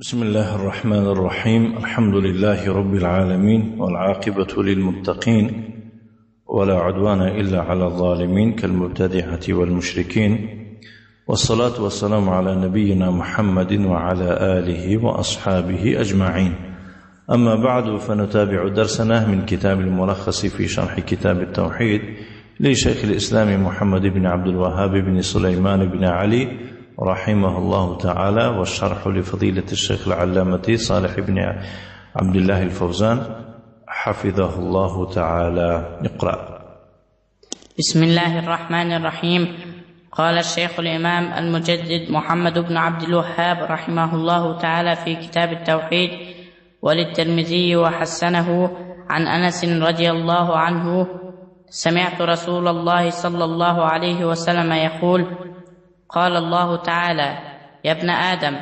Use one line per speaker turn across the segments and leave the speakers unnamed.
بسم الله الرحمن الرحيم. الحمد لله رب العالمين، والعاقبة للمتقين، ولا عدوان إلا على الظالمين كالمبتدعة والمشركين، والصلاة والسلام على نبينا محمد وعلى آله وأصحابه أجمعين. أما بعد، فنتابع درسنا من كتاب الملخص في شرح كتاب التوحيد لشيخ الإسلام محمد بن عبد الوهاب بن سليمان بن علي رحمه الله تعالى، والشرح لفضيلة الشيخ العلامة صالح بن عبد الله الفوزان حفظه الله تعالى. اقرأ.
بسم الله الرحمن الرحيم. قال الشيخ الإمام المجدد محمد بن عبد الوهاب رحمه الله تعالى في كتاب التوحيد: وللترمذي وحسنه عن أنس رضي الله عنه: سمعت رسول الله صلى الله عليه وسلم يقول: قال الله تعالى: يا ابن آدم،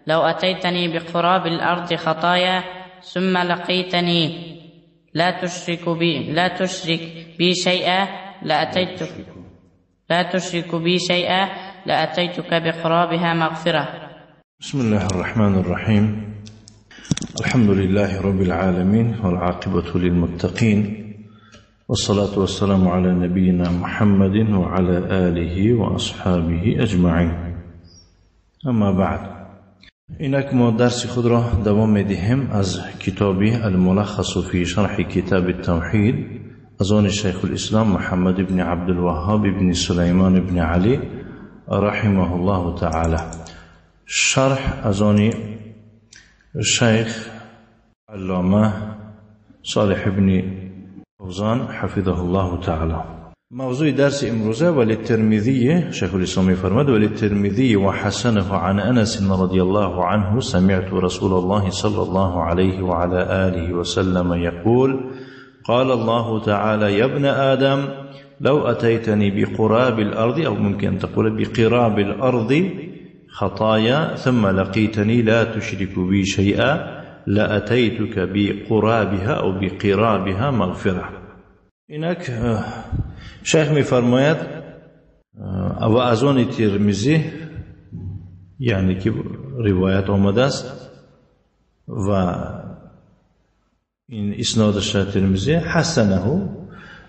لو أتيتني بقراب الأرض خطايا ثم لقيتني لا تشرك بي شيئا لأتيتك بقرابها مغفرة.
بسم الله الرحمن الرحيم. الحمد لله رب العالمين، والعاقبة للمتقين، والصلاة والسلام على نبينا محمد وعلى آله وأصحابه أجمعين. اما بعد، اینک ما درس خود را دوام میدهیم از کتاب الملخص في شرح كتاب التوحيد از آن شیخ الاسلام محمد بن عبد الوهاب بن سليمان بن علي رحمه الله تعالى، شرح از آن شیخ علامه صالح بن فوزان حفظه الله تعالى. موضوع درس امروزه: وللترمذي، شيخ الإسلام فرمد: وللترمذي وحسنه عن أنس رضي الله عنه: سمعت رسول الله صلى الله عليه وعلى آله وسلم يقول: قال الله تعالى: يا ابن آدم، لو أتيتني بقراب الأرض، أو ممكن أن تقول بقراب الأرض خطايا ثم لقيتني لا تشرك بي شيئا لأتيتك بقرابها أو بقرابها مغفرة. اینک شیخ می فرماید و از آن ترمذی، یعنی که روایت آمده است و این اسنادش ترمذی حسنه،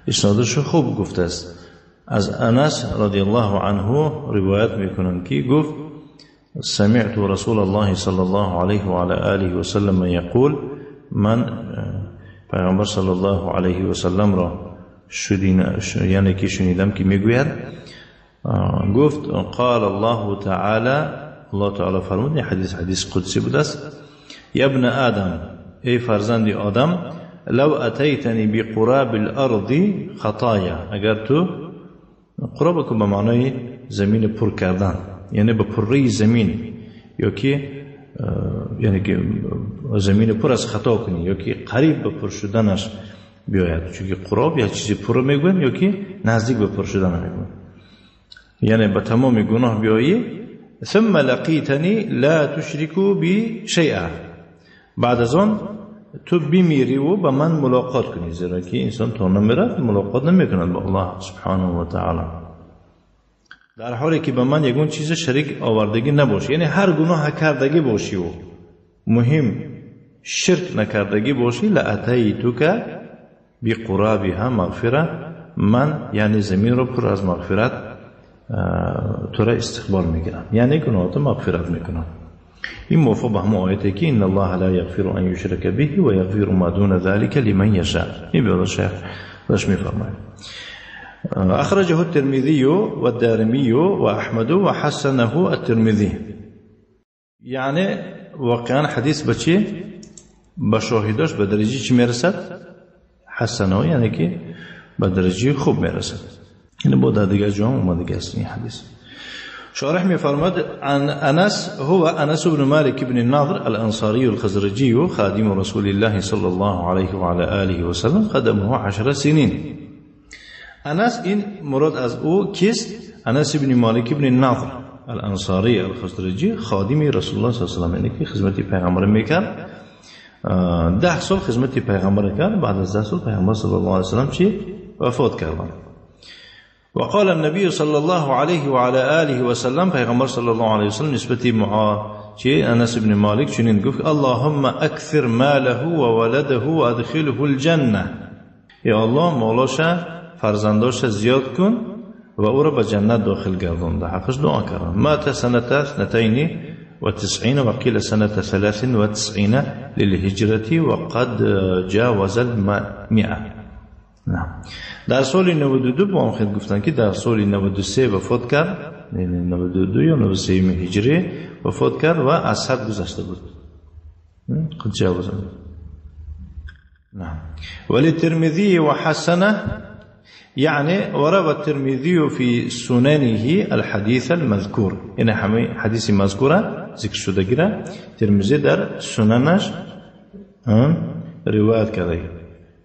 اسنادش خوب گفته است. از انس رضی الله عنه روایت میکنند که گفت: سمعت رسول الله صلی الله علیه و علی آله و سلم یقول: من پیغمبر صلی الله علیه و سلم را یعنی که شنیدم که میگوید، گفت: قال الله تعالی، الله تعالی فرمود، حدیث قدسی بود است: یا ابن آدم، ای فرزند آدم، لو اتیتنی بقراب الارض خطایا، اگر تو قراب کو به معنای زمین پر کردن، یعنی به پره زمین، یا که یعنی که زمین پر از خطا کنی، یا که قریب به پر شدنش بیاید، چون که قراب یا چیزی پر میگوین، یا که نزدیک به پر شدن میگوین، یعنی به تمام گناه بیایی. ثم لقیتنی لا تشرکو بی شیئا، بعد از آن تو بمیری و به من ملاقات کنی، زیرا که انسان تا نمیرد ملاقات نمیکند با الله سبحانه و تعالی، در حالی که به من یگون چیز شریک آوردگی نباشه، یعنی هر گناه کردگی باشی و مهم شرک نکردگی باشی، لأتیتک بقرابها مغفره، من یعنی زمین رو پر از مغفرت تو را استقبال میگیرم، یعنی گناهات مغفرت میکنم. این موافق به همون آیتی که ان الله لا یغفر ان یشرک به و یغفر ما دون ذلك لمن یشاء. این به شیخ داشت میفرماید: اخرجه الترمذي والدارمي واحمد وحسنه الترمذي. یعنی واقعا حدیث بچه با شاهداش به درجه چی میرسد؟ حسنه، یعنی که به درجه خوب میرسد. یعنی با دیگر جا اومده است این حدیث. شارح میفرماد: عن انس، هو انس بن مالك بن النضر الانصاري الخزرجي خادم رسول الله صلى الله عليه وعلى آله وسلم، خدمه 10 سنين. انس، این مراد از او کیست؟ انس بن مالک بن النضر الانصاری الخزرجی، خادم رسول الله صلی الله علیه و آله، یعنی که خدمت پیغمبر میکرد. 10 سال خدمت پیغمبر کرد. بعد از 10 سال پیغمبر صلی الله علیه و سلم چی وفات کردند. وقال النبي صلى الله عليه وعلى آله وسلم، پیغمبر صلی الله علیه و سلم نسبتی چی انس ابن مالک چنین گفت اللهم اکثر ماله و ولده و ادخله الجنه. ای الله مالش فرزنداش زیاد کن و او را به جنت داخل گردان. در حقش دعا کردم. مات سنه 92 وقيل سنة 93 للهجرة وقد جاوز 100. نعم. در سال 92 با هم خیلی گفتن که در سال 93 وفات کرد، 92 یا 93 هجری وفات کرد و از حد گذشته بود. قد جاوز. نعم. وللترمذي وحسنه يعني وروى الترمذي في سننه الحديث المذكور. این همه حدیث مذکوره ذکر شده گیره ترمذی در سننش روایت کرده.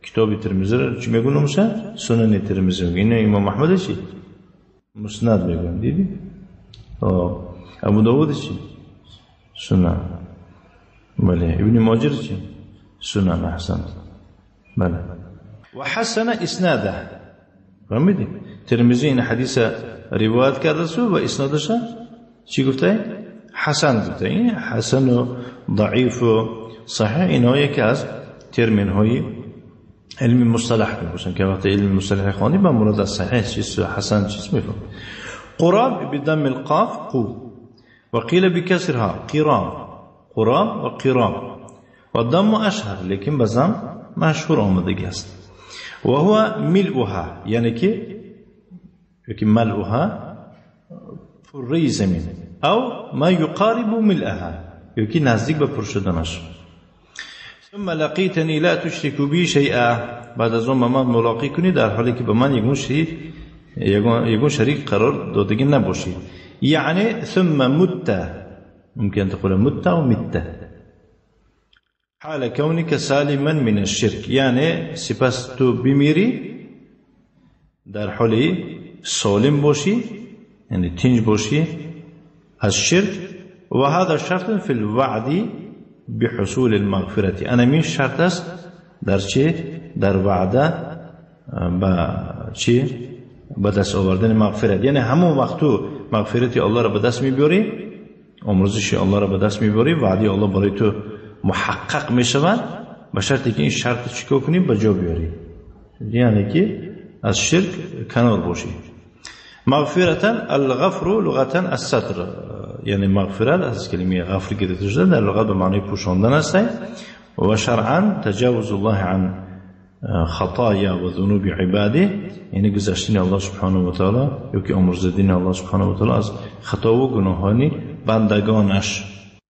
کتاب ترمذی رو چی میگن موسی؟ سنن ترمذی میگن. این امام احمد چی؟ مسند میگن. دیدی؟ ابو داود چی؟ سنن. بله. ابن ماجه چی؟ سنن. احسن. بله. وحسن اسناده. فهمیدی؟ ترمذی این حدیث روایت کرده سو و اسنادش چی گفته؟ حسن گفته. این حسن و ضعیف و صحیح اینا یکی از ترمین های علم مصطلح میگوشن که وقتی علم مصطلح خوانی با مراد از صحیح چیز حسن چیز میفهم. قراب بدم القاف قو وقيل بكسرها قرام. قراب و قرام و ضم اشهر لیکن بزم مشهور آمدگی است. و هو ملؤها یعنی که ملؤها فری زمین او ما يقارب ملئها یکی نزدیک به پر شدنش. ثم لقيتني لا تشرك بي شيئا. بعد از اون من ملاقات کنی در حالی که به من یگون شریک قرار دادگی نباشی. یعنی ثم مت ممکن تقول مت او مت حال كونك سالما من الشرك. یعنی سپس تو بمیری در حالی سالم باشی یعنی تنج باشی از شرک. و هذا شرط في الوعد بحصول المغفرة. انا می شرط است در چه؟ در وعده با چه؟ به دست آوردن مغفرت. یعنی همون وقت تو مغفرت الله را به دست میبری، آمرزش الله را به دست میبری، وعده الله برای تو محقق میشود به شرطی که این شرط چیکار کنی به جا بیاری. یعنی که از شرک کنار باشی. مغفرتا الغفر لغتا الستر. یعنی مغفرت از کلمه غفر گرفته شده در لغت به معنی پوشاندن است و شرعا تجاوز الله عن خطايا و ذنوب عباده. یعنی گذشتن الله سبحانه و تعالی یا که آمرزیدن الله سبحانه و تعالی از خطا و گناهان بندگانش.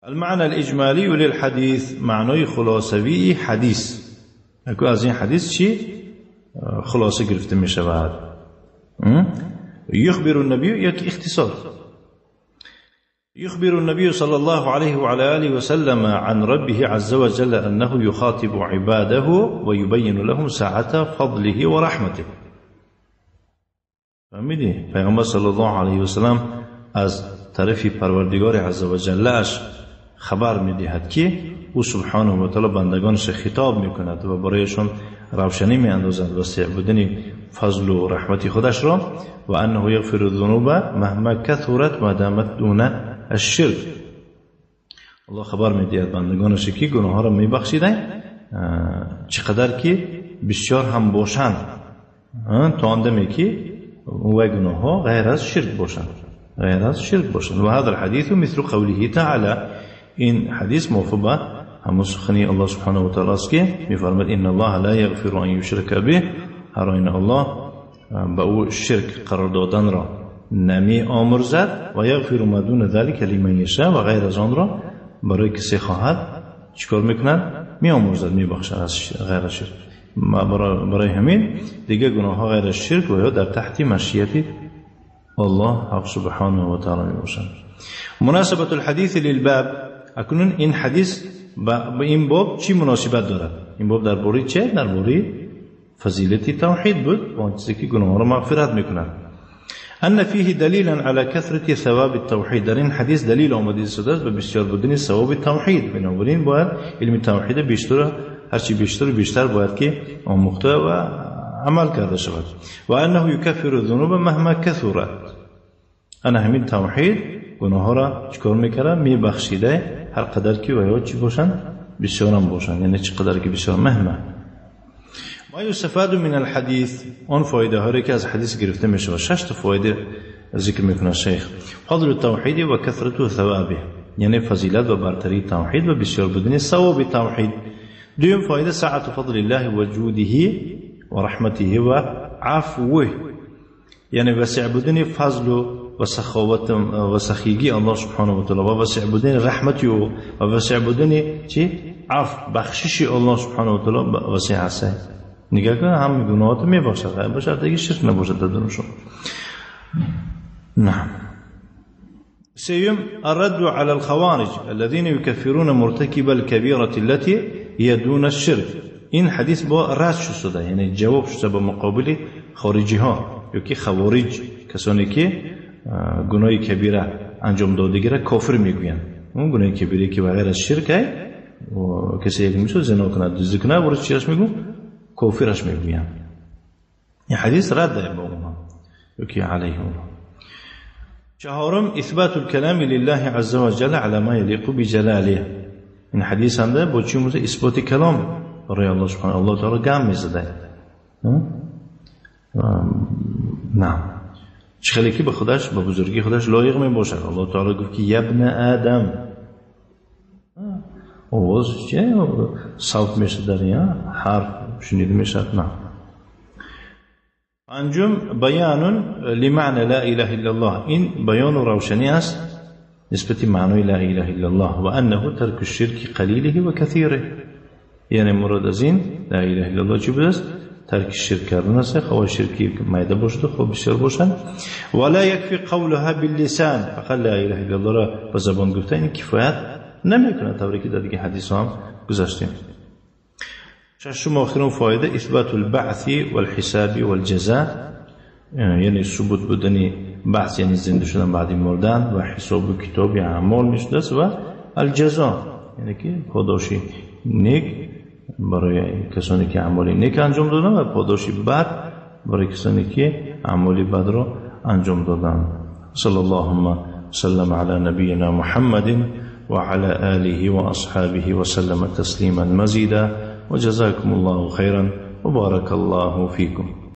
المعنى الإجمالي للحديث معنای خلاصوی حدیث. اگه از این حدیث چی خلاصه گرفته می شود؟ يخبر النبي یک اختصار. يخبر النبي صلى الله عليه وعلى آله وسلم عن ربه عز وجل أنه يخاطب عباده ويبين لهم ساعة فضله ورحمته. فهمیدی؟ پیغمبر صلی الله علیه و سلم از طرف پروردگار عز و جلش خبر میدهد که او سبحانه و تعالی بندگانش خطاب میکند و برایشان روشنی میاندازد واسه بودن فضل و رحمت خودش را و انه یغفر الذنوب مهما کثرت ما دامت دون الشرک. الله خبر میدهد بندگانش که گناه ها را میبخشیدن چقدر که بسیار هم باشند تا اندمی که و گناه ها غیر از شرک باشند. و هذا الحديث مثل قوله تعالى. این حدیث موافق همون سخنی الله سبحانه و تعالی است که میفرماید ان الله لا یغفر ان یشرک به. هر این الله با او شرک قرار دادن را نمی آمرزد و یغفر ما دون ذلك لمن یشاء و غیر از آن را برای کسی خواهد چیکار میکند؟ می آمرزد، می بخشد از غیر از شرک. برای همین دیگه گناه ها غیر از شرک و یا در تحت مشیت الله حق سبحانه و تعالی می باشند. مناسبت الحديث للباب. اکنون این حدیث با این باب چی مناسبت دارد؟ این باب درباره چه؟ درباره فضیلت توحید بود و چیزی که گناه را مغفرت میکند. ان فيه دلیلا على كثرة ثواب التوحید. در این حدیث دلیل آمده شده است به بسیار بودن ثواب توحید. بنابراین باید علم توحید بیشتر هرچی بیشتر باید که آموخته و عمل کرده شود. و انه یکفر الذنوب مهما کثرت. انا همین توحید گناه ها را چیکار میکردن؟ میبخشیده هر قدر که و یا چی باشن؟ بسیار هم باشن. یعنی چقدر که بسیار مهمه. ما یستفاد من الحدیث، اون فایده هایی که از حدیث گرفته میشه و 6 تا فایده ذکر میکنه شیخ. فضل التوحید و کثرت ثوابه، یعنی فضیلت و برتری توحید و بسیار بودن ثواب توحید. دوم فایده سعة فضل الله و جوده و رحمته و عفوه، یعنی وسع بودن فضل و سخاوت و سخیگی الله سبحانه و تعالی و وسع بودن رحمتی و وسع بودن چی؟ عفو، بخشش الله سبحانه و تعالی وسع است. نگاه کن هم گناهات میبخشد، غیر باشد دیگه شرک نباشد درونشون. نعم. سيم الرد على الخوارج الذين يكفرون مرتكب الكبيرة التي هي دون الشرك. این حدیث با رد شده، یعنی جواب شده با مقابل خارجی ها یا که خوارج، کسانی که گناه کبیره انجام دادگی را کافر میگویند. اون گناه کبیره که بغیر از شرک و کسی یک میشه زنا کنه دزدی کنه برای چیش میگو؟ کافرش میگویند. این حدیث رد با اونها یکی علیهم. چهارم اثبات الكلام لله عز وجل على ما يليق بجلاله. این حدیث هم ده با چی موزه اثبات کلام برای الله سبحانه الله تعالی گام میزده. نه چه خیلی که به خودش به بزرگی خودش لایق می باشد. الله تعالی گفت که ابن آدم، آواز چه صوت میشه در یا حرف شنیده میشه. نه. انجام بیان لمعنى لا اله الا الله، این بیان روشنی است نسبت معنی لا اله الا الله و انه ترک الشرك قلیله و کثیره. یعنی مراد از این لا اله الا الله چی بود؟ ترک شرک کردن است، خواه شرکی مایده باشد خواه بسیار باشد. ولا یکفی قولها باللسان، فقط لا اله الا الله را با زبان گفته این کفایت نمیکنه، طوری که در دیگه حدیث هم گذاشتیم. ششم آخرین فایده اثبات البعث والحساب والجزاء، یعنی ثبوت بودن بعث یعنی زنده شدن بعد مردن و حساب و کتاب اعمال نشده است و الجزاء یعنی که پاداشی نیک برای کسانی که اعمال نیک انجام دادن و پاداشی بد برای کسانی که اعمال بد را انجام دادن. صلی الله وسلم علی نبینا محمد و علی آله و اصحابه و سلم تسلیما مزیدا و جزاكم الله خيرا وبارك الله فيكم.